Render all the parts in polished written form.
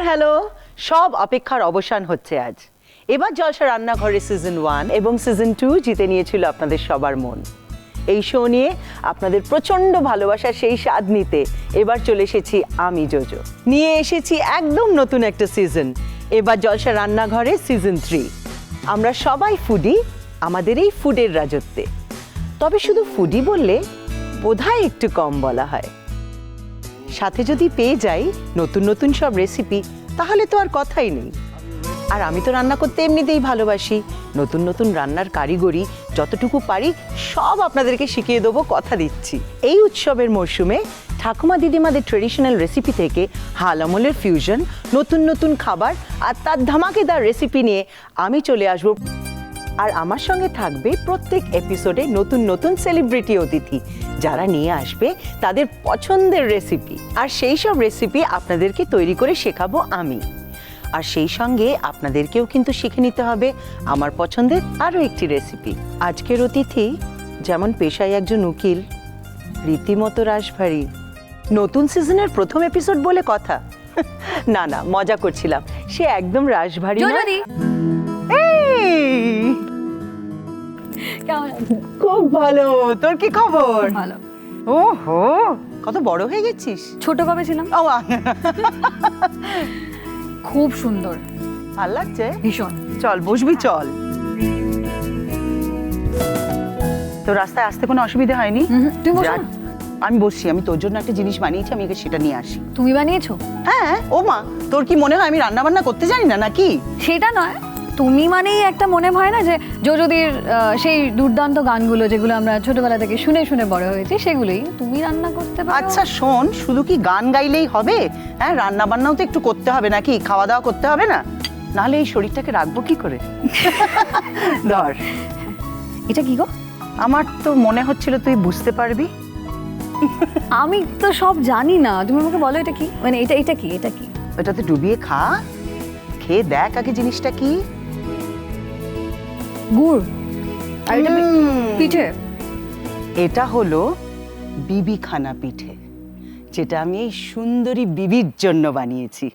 Hello, সব অপেক্ষার অবসান হচ্ছে আজ। এবার জলসা রান্নাঘরে সিজন 1 এবং সিজন 2 জিতে নিয়েছিল আপনাদের সবার মন। এই শো নিয়ে আপনাদের প্রচন্ড ভালোবাসা সেই স্বাদ নিতে এবার চলে এসেছি আমি জোজো। নিয়ে এসেছি একদম নতুন একটা সিজন। এবার জলসা রান্নাঘরে সিজন 3। আমরা সবাই ফুডি, আমাদের এই ফুডের রাজত্বে। তবে শুধু ফুডি বললে বোধহয় একটু কম বলা হয়। সাথে যদি পেয়ে যাই নতুন নতুন সব রেসিপি, তাহলে তো আর কথাই নেই। আর আমি তো রান্না করতে এমনিতেই ভালোবাসি। নতুন নতুন রান্নার কারিগরি যতটুকু পারি সব আপনাদেরকে শিখিয়ে দেবো, কথা দিচ্ছি। এই উৎসবের মরশুমে ঠাকুমা দিদিমাদের ট্রেডিশনাল রেসিপি থেকে হাল আমলের ফিউশন, নতুন নতুন খাবার আর তার ধামাকেদার রেসিপি নিয়ে আমি চলে আসবো। আর আমার সঙ্গে থাকবে প্রত্যেক এপিসোডে নতুন নতুন সেলিব্রিটি অতিথি, যারা নিয়ে আসবে তাদের পছন্দের রেসিপি। আর সেই সব রেসিপি আপনাদেরকে তৈরি করে শেখাবো আমি। আর সেই সঙ্গে আপনাদেরকেও কিন্তু শিখে নিতে হবে আমার পছন্দের আরও একটি রেসিপি। আজকের অতিথি যেমন পেশায় একজন উকিল, রীতিমতো রাশভারী। নতুন সিজনের প্রথম এপিসোড বলে কথা। না না, মজা করছিলাম। সে একদম রাশভারী না। খুব ভালো। তোর কি খবর? ভালো। ওহো, কত বড় হয়ে গেছিস। ছোট কবে ছিলাম? খুব সুন্দর, ভাল লাগছে ভীষণ। চল বসবি, চল। তো রাস্তায় আসতে কোনো অসুবিধা হয়নি? তুই বসো। আমি বসছি, আমি তোর জন্য একটা জিনিস বানিয়েছি, আমি সেটা নিয়ে আসি। তুমি বানিয়েছো? হ্যাঁ। ও মা, তোর কি মনে হয় আমি রান্না বান্না করতে জানি না নাকি? সেটা নয়, তুমি মানেই একটা মনে হয় না যে জোজোদির সেই দুর্দান্ত গানগুলো যেগুলো আমরা ছোটবেলা থেকে শুনে শুনে বড় হয়েছি, সেগুলোই তুমি রান্না করতে পারো। আচ্ছা শোন, শুধু কি গান গাইলেই হবে? হ্যাঁ, রান্না বান্নাও তো একটু করতে হবে নাকি? খাওয়া দাওয়া করতে হবে না? নাহলে এই শরীরটাকে রাখবো কি করে? ধর। এটা কি গো? আমার তো মনে হচ্ছিল তুই বুঝতে পারবি। আমি তো সব জানি না, তুমি আমাকে বলো এটা কি, মানে এটা এটা কি, এটা কি? ওটাতে ডুবিয়ে খা, খেয়ে দেখ আগে জিনিসটা কি। গুড়। আর এটা পিঠে। এটা হলো বিবিখানা পিঠে, যেটা আমি এই সুন্দরী বিবির জন্য বানিয়েছি।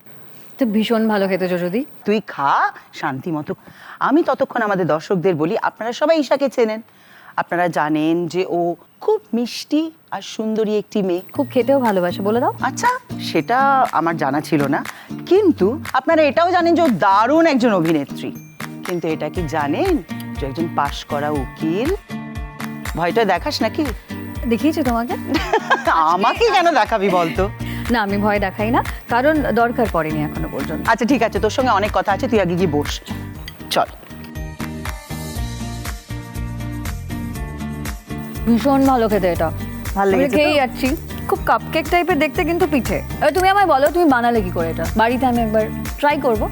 তো ভীষণ ভালো খেতে জোজোদি। তুই খা শান্তি মতো। আমি ততক্ষণ আমাদের দর্শকদের বলি, আপনারা সবাই ঈশাকে চেনেন। আপনারা জানেন যে ও খুব মিষ্টি আর সুন্দরী একটি মেয়ে, খুব খেতেও ভালোবাসে, বলে দাও। আচ্ছা, সেটা আমার জানা ছিল না। কিন্তু আপনারা এটাও জানেন যে ও দারুণ একজন অভিনেত্রী। কিন্তু এটা কি জানেন যে একজন পাশ করা উকিল? ভয়টা দেখাস নাকি? দেখিয়েছে তোমাকে? আমাকে কেন দেখাবি বলতো? না, আমি ভয় দেখাই না, কারণ দরকার পড়েনি এখনো পর্যন্ত। আচ্ছা ঠিক আছে, তোর সঙ্গে অনেক কথা আছে, তুই আগে গিয়ে বস। চল। ভীষণ ভালো খেতে এটা, ভালো আমি লেগেছে খেয়েই তো? যাচ্ছি। খুব কাপকেক টাইপের দেখতে, কিন্তু পিঠে। এবার তুমি আমায় বলো তুমি বানালে কি করে এটা? বাড়িতে আমি একবার ট্রাই করবো।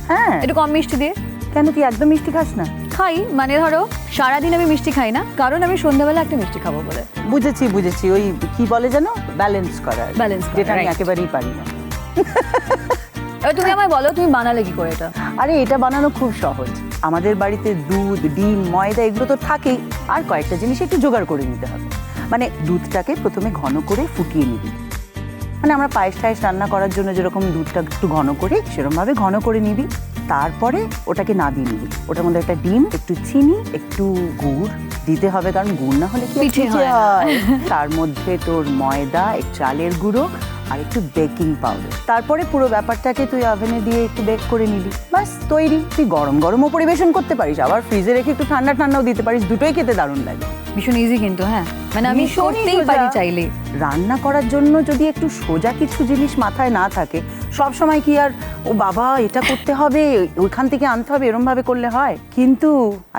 হ্যাঁ, একটু কম মিষ্টি দিয়ে। কেন তুই একদম মিষ্টি খাস না? খাই, মানে ধরো সারাদিন আমি মিষ্টি খাই না, কারণ আমি সন্ধ্যাবেলা একটা মিষ্টি খাবো বলে। বুঝেছি বুঝেছি, ওই কি বলে যেন ব্যালেন্স করার, Balance করা, যেটা আমি right. একেবারেই পারি না। এবার তুমি আমায় বলো তুমি বানালে কি করে এটা? আরে এটা বানানো খুব সহজ। আমাদের বাড়িতে দুধ, ডিম, ময়দা এগুলো তো থাকেই, আর কয়েকটা জিনিস একটু জোগাড় করে নিতে হবে। মানে দুধটাকে প্রথমে ঘন করে ফুটিয়ে নিবি, মানে আমরা পায়েস টায়েস রান্না করার জন্য যেরকম দুধটা একটু ঘন করে, সেরকমভাবে ঘন করে নিবি। তারপরে ওটাকে নাবিয়ে নিবি। ওটার মধ্যে একটা ডিম, একটু চিনি, একটু গুড় দিতে হবে, কারণ গুড় না হলে কি পিঠে পিঠে হয় না। হয়। তার মধ্যে তোর ময়দা, একটু চালের গুঁড়ো আর একটু বেকিং পাউডার। তারপরে পুরো ব্যাপারটাকে তুই ওভেনে দিয়ে একটু বেক করে নিবি, বাস তৈরি। তুই গরম গরমও পরিবেশন করতে পারিস, আবার ফ্রিজে রেখে একটু ঠান্ডা ঠান্ডাও দিতে পারিস, দুটোই খেতে দারুণ লাগে। ভীষণ ইজি কিন্তু, হ্যাঁ মানে আমি ভীষণই করতেই সোজা। পারি চাইলে। রান্না করার জন্য যদি একটু সোজা কিছু জিনিস মাথায় না থাকে, সব সময় কি আর ও বাবা এটা করতে হবে, ওইখান থেকে আনতে হবে, এরম ভাবে করলে হয়? কিন্তু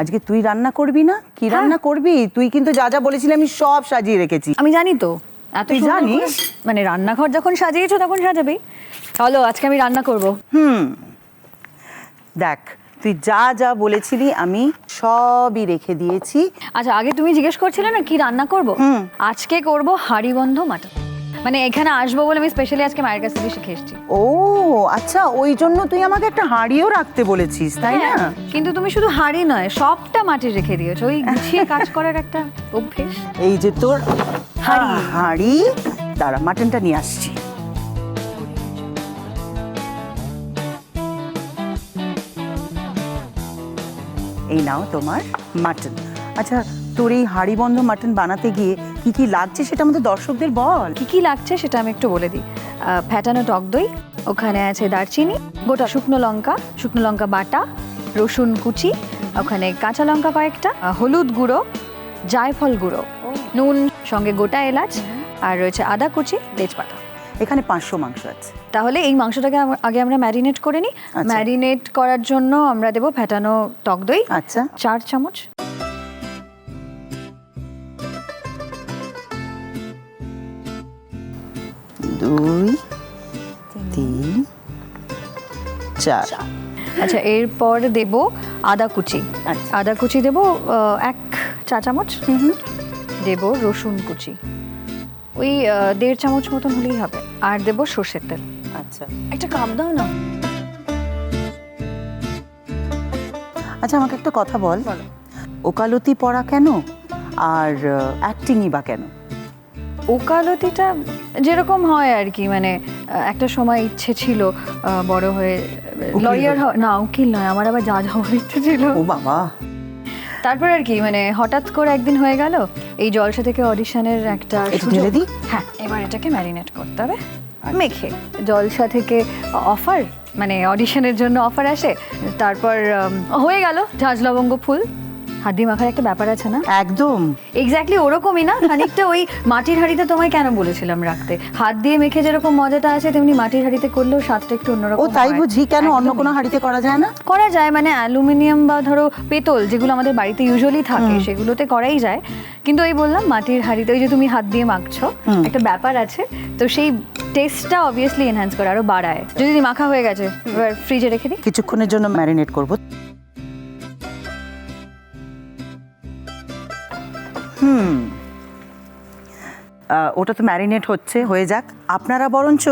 আজকে তুই রান্না করবি না? কি রান্না করবি? তুই কিন্তু যা যা বলেছিলি আমি সব সাজিয়ে রেখেছি। আমি জানি তো, এত তুই সুন্দর জানিস? করে- মানে রান্নাঘর যখন সাজিয়েছো তখন সাজাবেই। চলো আজকে আমি রান্না করব। দেখ, তুই যা যা বলেছিলি আমি সবই রেখে দিয়েছি। আচ্ছা, আগে তুমি জিজ্ঞেস করছিলে না কি রান্না করব? আজকে করব হাঁড়িবন্ধ মাটন। মানে এখানে আসবো বলে আমি স্পেশালি আজকে মায়ের কাছ থেকে শিখে এসেছি। ও আচ্ছা, ওই জন্য তুই আমাকে একটা হাঁড়িও রাখতে বলেছিস, তাই না? হ্যাঁ, কিন্তু তুমি শুধু হাঁড়ি নয়, সবটা মাটি রেখে দিয়েছো, ওই গুছিয়ে কাজ করার একটা অভ্যেস। এই যে তোর হাঁড়ি। হাঁড়ি, দাঁড়া মাটনটা নিয়ে আসছি। এই নাও তোমার মাটন। আচ্ছা, তোর এই হাঁড়ি বন্ধ মাটন বানাতে গিয়ে কি কি লাগছে সেটা আমাদের দর্শকদের বল। কি কি লাগছে সেটা আমি একটু বলে দিই। ফ্যাটানো টক দই, ওখানে আছে দারচিনি, গোটা শুকনো লঙ্কা বাটা, রসুন কুচি, ওখানে কাঁচা লঙ্কা কয়েকটা, হলুদ গুঁড়ো, জায়ফল গুঁড়ো, নুন, সঙ্গে গোটা এলাচ, আর রয়েছে আদা কুচি, তেজপাতা। এখানে 500 মাংস আছে। তাহলে এই মাংসটাকে আগে আমরা ম্যারিনেট করে নিই। আচ্ছা। ম্যারিনেট করার জন্য আমরা দেবো ফ্যাটানো টক দই আচ্ছা, 4 চামচ, দুই, তিন, চার। আচ্ছা এরপর দেব আদা কুচি। আচ্ছা। আদা কুচি দেব 1 চা চামচ। দেব রসুন কুচি ওই 1.5 চামচ মতন হলেই হবে। আর দেব সর্ষের তেল। আচ্ছা একটা কাপ দাও না। আচ্ছা, আমাকে একটা কথা বল, ওকালতি পড়া কেন আর অ্যাক্টিংই বা কেন? ওকালতিটা যেরকম হয় আর কি, মানে একটা সময় ইচ্ছে ছিল বড় হয়ে লয়ার না, উকিল নয়, আমার আবার জাজ হওয়ার ইচ্ছে ছিল। ও বাবা। তারপর আর কি, মানে হঠাৎ করে একদিন হয়ে গেল এই জলসা থেকে অডিশনের একটা একটু সুযোগ। ঢেলে দিই? হ্যাঁ, এবার এটাকে ম্যারিনেট করতে হবে মেখে। জলসা থেকে অফার, মানে অডিশনের জন্য অফার আসে, তারপর হয়ে গেল ঝাঁজ লবঙ্গ ফুল। হাত দিয়ে মাখার একটা ব্যাপার আছে না? একদম এক্স্যাক্টলি ওরকমই না, খানিকটা ওই মাটির হাঁড়িতে তোমায় কেন বলেছিলাম রাখতে। হাত দিয়ে মেখে যেরকম মজাটা আছে, তেমনি মাটির হাঁড়িতে করলেও স্বাদটা একটু অন্যরকম ও তাই হয়। বুঝি। কেন অন্য একদমই। কোনো হাঁড়িতে করা যায় না? করা যায়, মানে অ্যালুমিনিয়াম বা ধরো পেতল যেগুলো আমাদের বাড়িতে ইউজুয়ালি থাকে সেগুলোতে করাই যায়, কিন্তু ওই বললাম মাটির হাঁড়িতে ওই যে তুমি হাত দিয়ে মাখছো একটা ব্যাপার আছে, তো সেই টেস্টটা অবভিয়াসলি এনহ্যান্স করে, আরো বাড়ায়। যদি মাখা হয়ে গেছে এবার ফ্রিজে রেখে দিই। কিছুক্ষণের জন্য ম্যারিনেট করব। ওটা তো ম্যারিনেট হয়ে যাক। আপনারা বরঞ্চ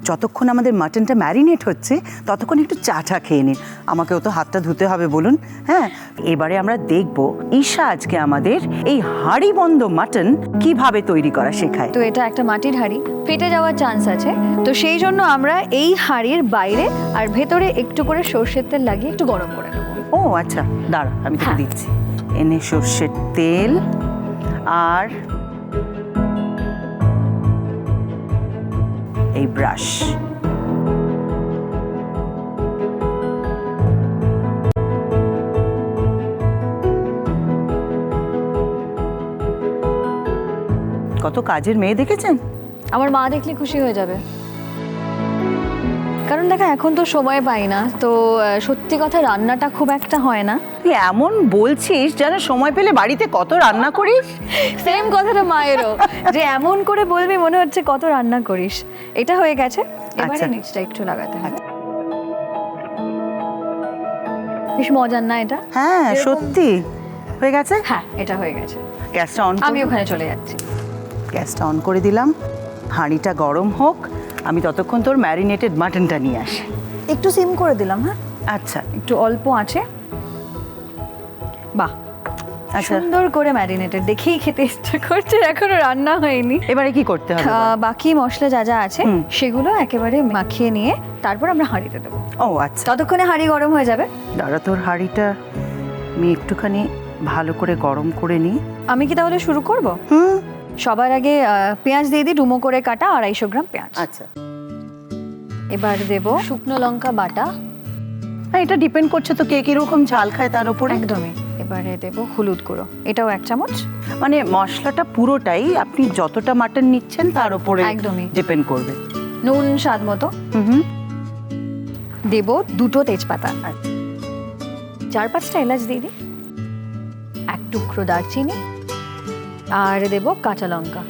যতক্ষণ আমাদের মাটনটা ম্যারিনেট হচ্ছে ততক্ষণ একটু চাটা খেয়ে নিন। আমাকেও তো হাতটা ধুতে হবে বলুন। হ্যাঁ, এবারে আমরা দেখব ঈশা আজকে আমাদের এই হাঁড়ি বন্ধ মাটন কিভাবে তৈরি করা শেখায়। তো এটা একটা মাটির হাঁড়ি, ফেটে যাওয়ার চান্স আছে, তো সেই জন্য আমরা এই হাঁড়ির বাইরে আর ভেতরে একটু করে সর্ষের তেল লাগিয়ে একটু গরম করে নেবো। ও আচ্ছা, দাঁড়া আমি তোকে হ্যাঁ। দিচ্ছি। এনে সর্ষের তেল আর এই ব্রাশ। কত কাজের মেয়ে দেখেছেন? আমার মা দেখলে খুশি হয়ে যাবে, কারণ দেখো এখন তো সময় পাই না, তো সত্যি কথা রান্নাটা খুব একটা হয় না। তুই এমন বলছিস যেন সময় পেলে বাড়িতে কত রান্না করিস। সেম কথাটা মায়েরও, যে এমন করে বলবি মনে হচ্ছে কত রান্না করিস। এটা হয়ে গেছে, এবারে আচ্ছা। নিচটা একটু লাগাতে হবে। বেশ মজার না এটা? হ্যাঁ এরকম- সত্যি হয়ে গেছে। হ্যাঁ, এটা হয়ে গেছে। গ্যাসটা অন আমি ওখানে চলে যাচ্ছি। গ্যাসটা অন করে দিলাম। হাঁড়িটা গরম হোক, আমি ততক্ষণ তোর ম্যারিনেটেড মাটনটা নিয়ে আসি। একটু সিম করে দিলাম। হ্যাঁ, আচ্ছা একটু অল্প আছে। বাহ, আচ্ছা, সুন্দর করে ম্যারিনেটেড, দেখেই খেতে ইচ্ছা করছে, এখনো রান্না হয়নি। এবারে কি করতে হবে? বাকি মশলা যা যা আছে সেগুলো একেবারে মাখিয়ে নিয়ে তারপর আমরা হাঁড়িতে দেবো। ও আচ্ছা, ততক্ষণে হাঁড়ি গরম হয়ে যাবে। দাঁড়া, তোর হাঁড়িটা আমি একটুখানি ভালো করে গরম করে নিই। আমি কি তাহলে শুরু করব? সবার আগে পেঁয়াজ দিয়ে দিই, ডুমো করে কাটা 250 গ্রাম পেঁয়াজ। আচ্ছা, এবার দেব শুকনো লঙ্কা বাটা। হ্যাঁ এটা ডিপেন্ড করছে তো কে কিরকম ঝাল খায় তার উপরে। একদমই। এবারে দেব হলুদ গুঁড়ো, এটাও 1 চামচ। মানে মশলাটা পুরোটাই আপনি যতটা মাটন নিচ্ছেন তার উপরে একদমই। ডিপেন্ড করবে। নুন স্বাদ মতো। হুম। দেব 2টো তেজপাতা, 4-5টা এলাচ দিয়ে দিই, 1 টুকরো দারচিনি, আর দেব কাঁচা লঙ্কা।